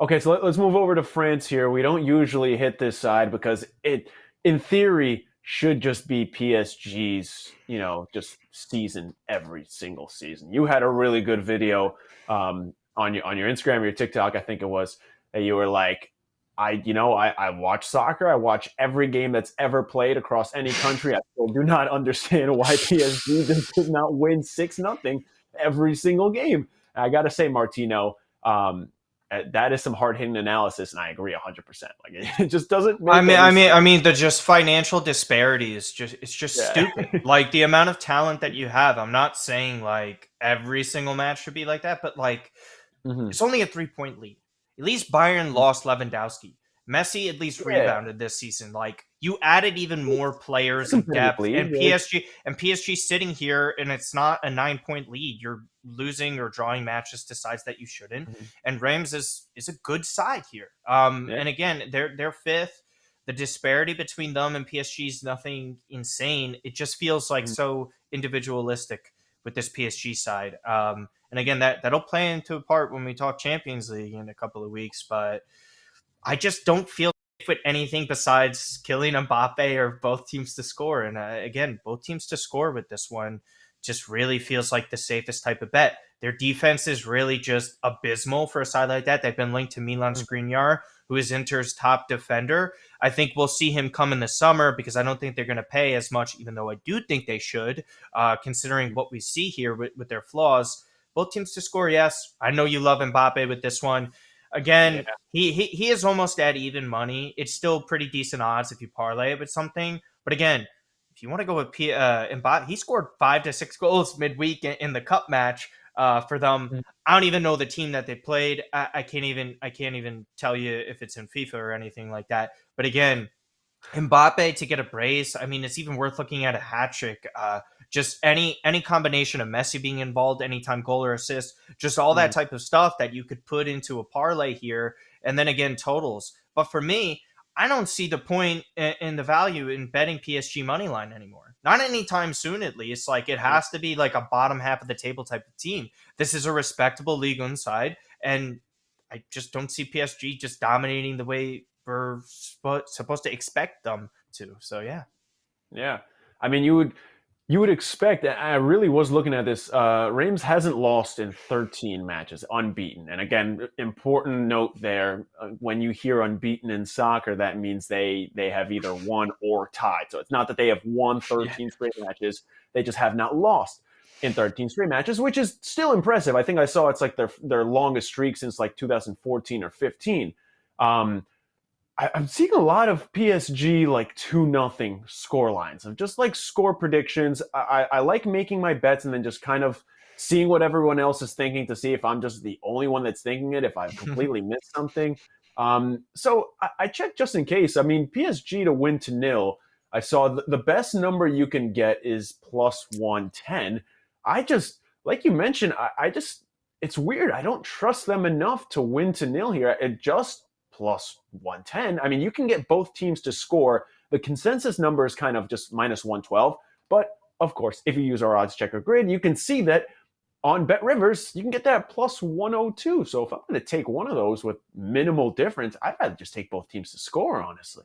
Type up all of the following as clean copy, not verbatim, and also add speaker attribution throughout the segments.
Speaker 1: Okay, so let's move over to France here. We don't usually hit this side because it, in theory, should just be PSG's, just season every single season. You had a really good video on your Instagram or your TikTok, I think it was, that you were like, I watch soccer. I watch every game that's ever played across any country. I still do not understand why PSG just did not win 6-0 every single game. I got to say, Martino. That is some hard hitting analysis, and I agree 100%. Like it just doesn't
Speaker 2: I
Speaker 1: make
Speaker 2: mean,
Speaker 1: any
Speaker 2: I mean,
Speaker 1: sense.
Speaker 2: I mean, the just financial disparity is just
Speaker 1: Yeah.
Speaker 2: stupid. Like the amount of talent that you have. I'm not saying like every single match should be like that, but like
Speaker 1: Hmm.
Speaker 2: it's only a 3 point lead. At least Bayern lost Lewandowski. Messi at least
Speaker 1: Yeah,
Speaker 2: rebounded this season. Like you added even more
Speaker 1: it's a
Speaker 2: players and
Speaker 1: competitive
Speaker 2: depth,
Speaker 1: league.
Speaker 2: and
Speaker 1: Like,
Speaker 2: PSG sitting here, and it's not a 9 point lead. You're losing or drawing matches to sides that you shouldn't.
Speaker 1: mhm.
Speaker 2: And Reims is a good side here.
Speaker 1: Yeah.
Speaker 2: And again, they're fifth. The disparity between them and PSG is nothing insane. It just feels like
Speaker 1: Mhm.
Speaker 2: so individualistic with this PSG side. And again, that'll play into a part when we talk Champions League in a couple of weeks. But I just don't feel safe with anything besides killing Mbappe or both teams to score. And again, both teams to score with this one just really feels like the safest type of bet. Their defense is really just abysmal for a side like that. They've been linked to Milan
Speaker 1: Mhm.
Speaker 2: Skriniar, who is Inter's top defender. I think we'll see him come in the summer because I don't think they're going to pay as much, even though I do think they should, considering what we see here with their flaws. Both teams to score, yes. I know you love Mbappe with this one.
Speaker 1: Yeah.
Speaker 2: Again, he is almost at even money. It's still pretty decent odds if you parlay it with something. But again, if you want to go with Mbappe, he scored 5 to 6 goals midweek in the cup match for them.
Speaker 1: Mhm.
Speaker 2: I don't even know the team that they played. I can't even tell you if it's in FIFA or anything like that. But again, Mbappe to get a brace. I mean, it's even worth looking at a hat trick. Just any combination of Messi being involved, anytime goal or assist, just all that
Speaker 1: Mhm.
Speaker 2: type of stuff that you could put into a parlay here, and then again totals. But for me, I don't see the point in the value in betting PSG money line anymore. Not anytime soon, at least. Like it has to be like a bottom half of the table type of team. This is a respectable league inside, and I just don't see PSG just dominating the way we're supposed to expect them to. So yeah.
Speaker 1: Yeah. I mean, you would expect. I really was looking at this. Reims hasn't lost in 13 matches, unbeaten. And again, important note there: when you hear unbeaten in soccer, that means they have either won or tied. So it's not that they have won
Speaker 2: Yeah.
Speaker 1: 13 straight matches; they just have not lost in 13 straight matches, which is still impressive. I think I saw it's like their longest streak since like 2014 or 15. Um, I'm seeing a lot of PSG like 2-0 score lines of just like score predictions. I like making my bets and then just kind of seeing what everyone else is thinking to see if I'm just the only one that's thinking it, if I've completely missed something. So I checked just in case. I mean, PSG to win to nil. I saw the best number you can get is plus 110. I just, like you mentioned, I just, it's weird. I don't trust them enough to win to nil here. It just plus 110. I mean, you can get both teams to score. The consensus number is kind of just minus 112. But of course, if you use our odds checker grid, you can see that on Bet Rivers, you can get that plus 102. So if I'm going to take one of those with minimal difference, I'd rather just take both teams to score, honestly.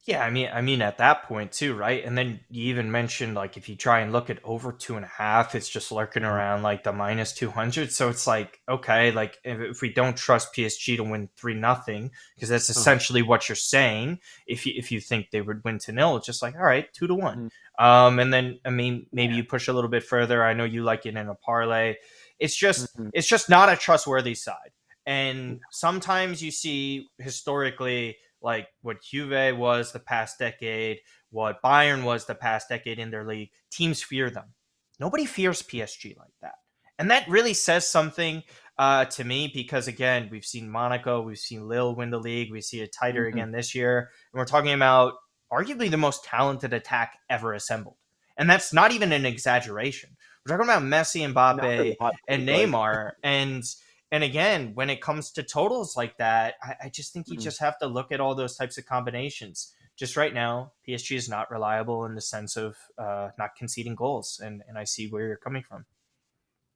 Speaker 2: Yeah, I mean, at that point too, right? And then you even mentioned like if you try and look at over 2.5, it's just lurking around like the minus 200. So it's like okay, like if we don't trust PSG to win 3-0, because that's
Speaker 1: Uh-huh.
Speaker 2: essentially what you're saying. If you think they would win to nil, it's just like all right, 2-1.
Speaker 1: Mhm.
Speaker 2: And then I mean maybe
Speaker 1: Yeah.
Speaker 2: you push a little bit further. I know you like it in a parlay. It's just
Speaker 1: Mhm.
Speaker 2: it's just not a trustworthy side. And sometimes you see historically like what Juve was the past decade, what Bayern was the past decade in their league. Teams fear them. Nobody fears PSG like that. And that really says something to me because, again, we've seen Monaco, we've seen Lille win the league, we see it tighter
Speaker 1: Mhm.
Speaker 2: again this year. And we're talking about arguably the most talented attack ever assembled. And that's not even an exaggeration. We're talking about Messi,
Speaker 1: Not a
Speaker 2: Mbappe,
Speaker 1: hot
Speaker 2: and
Speaker 1: take, like.
Speaker 2: Neymar. And again, when it comes to totals like that, I just think you
Speaker 1: Mhm.
Speaker 2: just have to look at all those types of combinations. Just right now, PSG is not reliable in the sense of not conceding goals, and I see where you're coming from.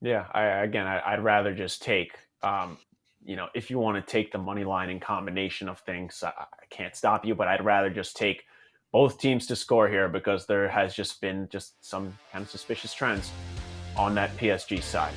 Speaker 1: Yeah, again, I'd rather just take if you want to take the money line in combination of things, I can't stop you, but I'd rather just take both teams to score here because there has just been some kind of suspicious trends on that PSG side.